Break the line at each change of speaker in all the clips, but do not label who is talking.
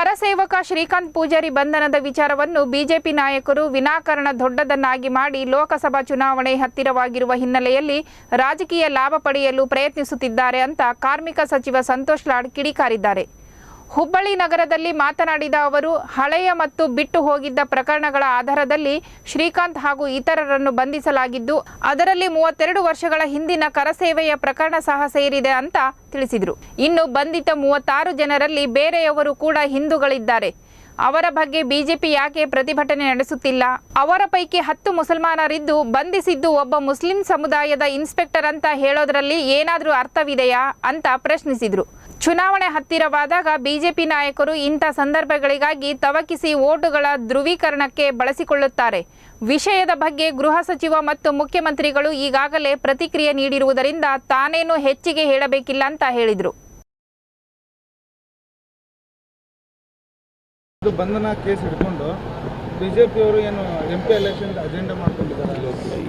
ಕರಸೇವಕ ಶ್ರೀಕಾಂತ್ ಪೂಜಾರಿ ಬಂಧನದ ವಿಚಾರವನ್ನು ಬಿಜೆಪಿ ನಾಯಕರು ವಿನಾಕಾರಣ ದೊಡ್ಡದನ್ನಾಗಿ ಮಾಡಿ ಲೋಕಸಭಾ ಚುನಾವಣೆ ಹತ್ತಿರವಾಗಿರುವ ಹಿನ್ನೆಲೆಯಲ್ಲಿ ರಾಜಕೀಯ ಲಾಭ ಪಡೆಯಲು ಪ್ರಯತ್ನಿಸುತ್ತಿದ್ದಾರೆ ಅಂತ ಕಾರ್ಮಿಕ ಸಚಿವ ಸಂತೋಷ್ ಲಾಡ್ ಕಿಡಿಕಾರಿದ್ದಾರೆ. ಹುಬ್ಬಳ್ಳಿ ನಗರದಲ್ಲಿ ಮಾತನಾಡಿದ ಅವರು, ಹಳೆಯ ಮತ್ತು ಬಿಟ್ಟು ಹೋಗಿದ್ದ ಪ್ರಕರಣಗಳ ಆಧಾರದಲ್ಲಿ ಶ್ರೀಕಾಂತ್ ಹಾಗೂ ಇತರರನ್ನು ಬಂಧಿಸಲಾಗಿದ್ದು, ಅದರಲ್ಲಿ 32 ವರ್ಷಗಳ ಹಿಂದಿನ ಕರಸೇವೆಯ ಪ್ರಕರಣ ಸಹ ಸೇರಿದೆ ಅಂತ ತಿಳಿಸಿದರು. ಇನ್ನು ಬಂಧಿತ 36 ಜನರಲ್ಲಿ ಬೇರೆಯವರು ಕೂಡ ಹಿಂದೂಗಳಿದ್ದಾರೆ. ಅವರ ಬಗ್ಗೆ ಬಿಜೆಪಿ ಯಾಕೆ ಪ್ರತಿಭಟನೆ ನಡೆಸುತ್ತಿಲ್ಲ? ಅವರ ಪೈಕಿ 10 ಮುಸಲ್ಮಾನರಿದ್ದು ಬಂಧಿಸಿದ್ದು ಒಬ್ಬ ಮುಸ್ಲಿಂ ಸಮುದಾಯದ ಇನ್ಸ್ಪೆಕ್ಟರ್ ಅಂತ ಹೇಳೋದ್ರಲ್ಲಿ ಏನಾದರೂ ಅರ್ಥವಿದೆಯಾ ಅಂತ ಪ್ರಶ್ನಿಸಿದರು. ಚುನಾವಣೆ ಹತ್ತಿರವಾದಾಗ ಬಿಜೆಪಿ ನಾಯಕರು ಇಂಥ ಸಂದರ್ಭಗಳಿಗಾಗಿ ತವಕಿಸಿ ವೋಟುಗಳ ಧ್ರುವೀಕರಣಕ್ಕೆ ಬಳಸಿಕೊಳ್ಳುತ್ತಾರೆ. ವಿಷಯದ ಬಗ್ಗೆ ಗೃಹ ಸಚಿವ ಮತ್ತು ಮುಖ್ಯಮಂತ್ರಿಗಳು ಈಗಾಗಲೇ ಪ್ರತಿಕ್ರಿಯೆ ನೀಡಿರುವುದರಿಂದ ತಾನೇನು ಹೆಚ್ಚಿಗೆ ಹೇಳಬೇಕಿಲ್ಲ ಅಂತ ಹೇಳಿದರು.
ಬಂಧನ ಕೇಸ್ ಹಿಡ್ಕೊಂಡು ಬಿಜೆಪಿಯವರು ಏನು MP ಎಲೆಕ್ಷನ್ ಅಜೆಂಡಾ ಮಾಡ್ಕೊಂಡಿದ್ದಾರೆ.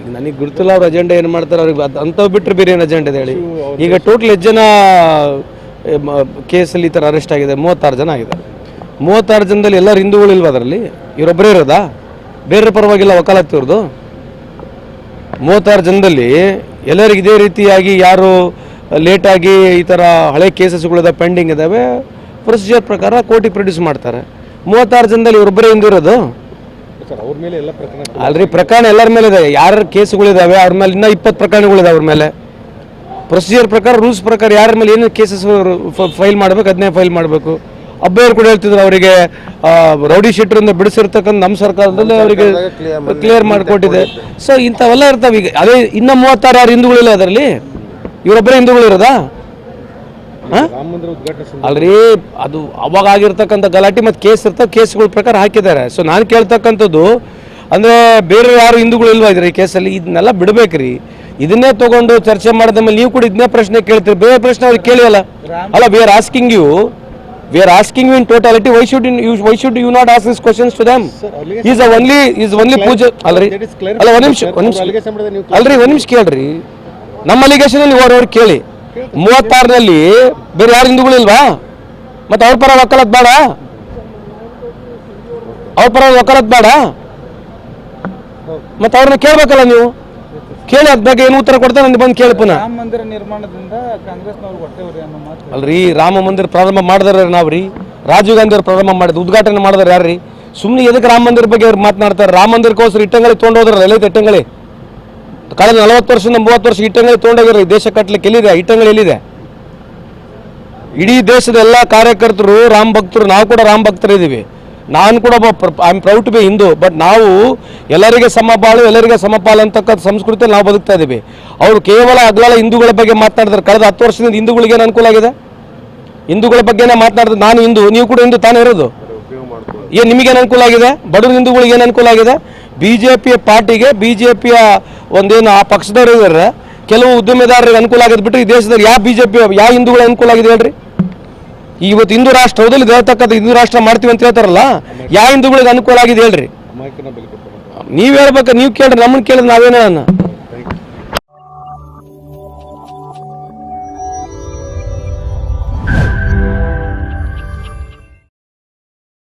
ಈಗ ನನಗೆ ಗುರುತಿಲ್ಲ ಅವ್ರ ಅಜೆಂಡಾ ಏನು ಮಾಡ್ತಾರೆ, ಅವ್ರಿಗೆ ಅಂಥವು ಬಿಟ್ಟರೆ ಬೇರೆ ಏನು ಅಜೆಂಡಾ ಇದೆ ಹೇಳಿ. ಈಗ ಟೋಟಲ್ ಎಷ್ಟು ಜನ ಕೇಸಲ್ಲಿ ಈ ಥರ ಅರೆಸ್ಟ್ ಆಗಿದೆ? 36 ಜನ ಆಗಿದ್ದಾರೆ. 36 ಜನದಲ್ಲಿ ಎಲ್ಲರೂ ಹಿಂದೂಗಳಿಲ್ವ? ಅದರಲ್ಲಿ ಇವರೊಬ್ಬರೇ ಇರೋದಾ? ಬೇರೆ ಪರವಾಗಿಲ್ಲ ವಕಾಲತ್ತು ಇವ್ರದ್ದು? 36 ಜನದಲ್ಲಿ ಎಲ್ಲರಿಗೂ ಇದೇ ರೀತಿಯಾಗಿ ಯಾರು ಲೇಟಾಗಿ ಈ ಥರ ಹಳೆ ಕೇಸಸ್ಗಳಿದೆ ಪೆಂಡಿಂಗ್ ಇದ್ದಾವೆ, ಪ್ರೊಸೀಜರ್ ಪ್ರಕಾರ ಕೋರ್ಟಿಗೆ ಪ್ರೊಡ್ಯೂಸ್ ಮಾಡ್ತಾರೆ. 36 ಜನದಲ್ಲಿ ಇವರೊಬ್ಬರೇ ಹಿಂದಿರೋದು
ಅವ್ರ ಮೇಲೆ ಎಲ್ಲ ಪ್ರಕರಣ
ಅಲ್ರಿ. ಪ್ರಕರಣ ಎಲ್ಲರ ಮೇಲೆ ಇದೆ. ಯಾರ ಕೇಸುಗಳಿದಾವೆ ಅವ್ರ ಮೇಲೆ ಇನ್ನೂ 20 ಪ್ರಕರಣಗಳಿದಾವೆ. ಅವ್ರ ಮೇಲೆ ಪ್ರೊಸೀಜರ್ ಪ್ರಕಾರ ರೂಲ್ಸ್ ಪ್ರಕಾರ ಯಾರ ಮೇಲೆ ಏನು ಕೇಸಸ್ ಫೈಲ್ ಮಾಡಬೇಕು ಅದನ್ನೇ ಫೈಲ್ ಮಾಡಬೇಕು. ಅಬ್ಬಯ್ಯರು ಕೂಡ ಹೇಳ್ತಿದ್ರು ಅವರಿಗೆ ರೌಡಿ ಶೀಟರಿಂದ ಬಿಡಿಸಿರ್ತಕ್ಕಂಥ ನಮ್ಮ ಸರ್ಕಾರದಲ್ಲೇ ಅವರಿಗೆ ಕ್ಲಿಯರ್ ಮಾಡಿಕೊಟ್ಟಿದೆ. ಸೊ ಇಂಥವೆಲ್ಲ ಇರ್ತಾವೆ. ಈಗ ಅದೇ ಇನ್ನು 36 ಯಾರು ಹಿಂದೂಗಳಿಲ್ಲ ಅದರಲ್ಲಿ? ಇವರೊಬ್ಬರೇ ಹಿಂದೂಗಳಿರೋದಾ? ಅಲ್ರಿ, ಅದು ಅವಾಗ ಆಗಿರ್ತಕ್ಕಂಥ ಗಲಾಟೆ ಮತ್ತು ಕೇಸ್ ಇರ್ತಾವೆ, ಕೇಸ್ಗಳ ಪ್ರಕಾರ ಹಾಕಿದ್ದಾರೆ. ಸೊ ನಾನು ಕೇಳ್ತಕ್ಕಂಥದ್ದು ಅಂದರೆ ಬೇರೆ ಯಾರು ಹಿಂದೂಗಳು ಇಲ್ವಾ ಇದ್ರಿ ಈ ಕೇಸಲ್ಲಿ? ಇದನ್ನೆಲ್ಲ ಬಿಡಬೇಕ್ರಿ. ಇದನ್ನೇ ತಗೊಂಡು ಚರ್ಚೆ ಮಾಡಿದ ಮೇಲೆ ನೀವು ಕೂಡ ಇದನ್ನೇ ಪ್ರಶ್ನೆ ಕೇಳ್ತೀರಿ, ಬೇರೆ ಪ್ರಶ್ನೆ ಅವ್ರಿಗೆ ಕೇಳಿಯಲ್ಲ. ಅಲ್ಲ, we are asking you in totality. Why should you not ask this questions to them? Is only ಪೂಜೆ ಅಲ್ರಿ. ಅಲ್ಲ, ಒಂದ್ ನಿಮಿಷ ಅಲ್ರಿ, ಒಂದ್ ನಿಮಿಷ ಕೇಳ್ರಿ. ನಮ್ಮ ಅಲಿಗೇಷನ್ ಅಲ್ಲಿ ಅವ್ರಿಗೆ ಕೇಳಿ. 36ರಲ್ಲಿ ಬೇರೆ ಯಾರು ಹಿಂದೂಗಳಿಲ್ವಾ? ಮತ್ತೆ ಅವ್ರ ಪರ ವಕಾಲತ್ ಬೇಡ? ಮತ್ತೆ ಅವ್ರನ್ನ ಕೇಳ್ಬೇಕಲ್ಲ ನೀವು. ಕೇಳಿ ಅದ್ ಬಗ್ಗೆ ಏನು ಉತ್ತರ ಕೊಡ್ತಾರೆ ನಂದು ಬಂದು ಕೇಳಿ ಪುನಃ.
ರಾಮ ಮಂದಿರ ನಿರ್ಮಾಣದಿಂದ ಕಾಂಗ್ರೆಸ್ನವ್ರು ಹೊಟ್ಟೆವ್ರಿ ಅನ್ನೋ ಮಾತು
ಅಲ್ರಿ. ರಾಮ ಮಂದಿರ ಪ್ರಾರಂಭ ಮಾಡಿದಾರೆ ನಾವ್ರಿ. ರಾಜೀವ್ ಗಾಂಧಿ ಅವ್ರು ಪ್ರಾರಂಭ ಮಾಡಿದ್ರು, ಉದ್ಘಾಟನೆ ಮಾಡಿದಾರೆ ಯಾರ್ರಿ? ಸುಮ್ಮನೆ ಎದಕ್ಕೆ ರಾಮ ಮಂದಿರ ಬಗ್ಗೆ ಅವ್ರು ಮಾತನಾಡ್ತಾರೆ? ರಾಮ ಮಂದಿರಕ್ಕೋಸ್ಕರ ಇಟ್ಟಂಗಳಿ ತೊಗೊಂಡೋದ್ರಲ್ಲ, ಎಲ್ಲ ಇಟ್ಟಂಗಳಿ ಕಳೆದ 40 ವರ್ಷದಿಂದ 30 ವರ್ಷ ಇಟ್ಟಂಗಳಿ ತೊಗೊಂಡೋಗಿರೋ ದೇಶ ಕಟ್ಟಲಿಕ್ಕೆ ಎಲ್ಲಿದೆ ಇಟ್ಟಂಗಳಿ? ಎಲ್ಲಿದೆ? ಇಡೀ ದೇಶದ ಎಲ್ಲ ಕಾರ್ಯಕರ್ತರು ರಾಮ ಭಕ್ತರು, ನಾವು ಕೂಡ ರಾಮ ಭಕ್ತರಿದ್ದೀವಿ. ನಾನು ಕೂಡ I am proud to be Hindu. But ನಾವು ಎಲ್ಲರಿಗೆ ಸಮಬಾಳು, ಎಲ್ಲರಿಗೆ ಸಮಪಾಲು ಅಂತಕ್ಕಂಥ ಸಂಸ್ಕೃತಿಯಲ್ಲಿ ನಾವು ಬದುಕ್ತಾ ಇದ್ದೀವಿ. ಅವರು ಕೇವಲ ಅಗ್ಲಾಲ ಹಿಂದೂಗಳ ಬಗ್ಗೆ ಮಾತನಾಡಿದ್ರೆ ಕಳೆದ 10 ವರ್ಷದಿಂದ ಹಿಂದೂಗಳಿಗೆ ಏನು ಅನುಕೂಲ ಆಗಿದೆ? ಹಿಂದೂಗಳ ಬಗ್ಗೆನೇ ಮಾತನಾಡಿದ್ರೆ ನಾನು ಹಿಂದೂ, ನೀವು ಕೂಡ ಹಿಂದೂ ತಾನೇ ಇರೋದು. ಏನು ನಿಮಗೇನು ಅನುಕೂಲ ಆಗಿದೆ? ಬಡವರು ಹಿಂದೂಗಳಿಗೆ ಏನು ಅನುಕೂಲ ಆಗಿದೆ? ಬಿಜೆಪಿಯ ಪಾರ್ಟಿಗೆ, ಬಿಜೆಪಿಯ ಒಂದೇನು ಆ ಪಕ್ಷದವರು ಇದ್ದಾರೆ, ಕೆಲವು ಉದ್ಯಮೆದಾರರಿಗೆ ಅನುಕೂಲ ಆಗೋದು ಬಿಟ್ಟರೆ ಈ ದೇಶದಲ್ಲಿ ಯಾವ ಹಿಂದೂಗಳ ಅನುಕೂಲ ಆಗಿದೆ ಹೇಳ್ರಿ? ಇವತ್ತು ಹಿಂದೂ ರಾಷ್ಟ್ರ ಹೌದಲ್ಲಿ ಹೇಳ್ತಕ್ಕಂಥ ಹಿಂದೂ ರಾಷ್ಟ್ರ ಮಾಡ್ತೀವಿ ಅಂತ ಹೇಳ್ತಾರಲ್ಲ, ಯಾವ ಹಿಂದೂಗಳಿಗೆ ಅನುಕೂಲ ಆಗಿದೆ ಹೇಳ್ರಿ? ನೀವು ಹೇಳ್ಬೇಕು, ನೀವು ಕೇಳ್ರಿ, ನಮ್ಮನ್ನು ಕೇಳಿದ್ರೆ ನಾವೇನ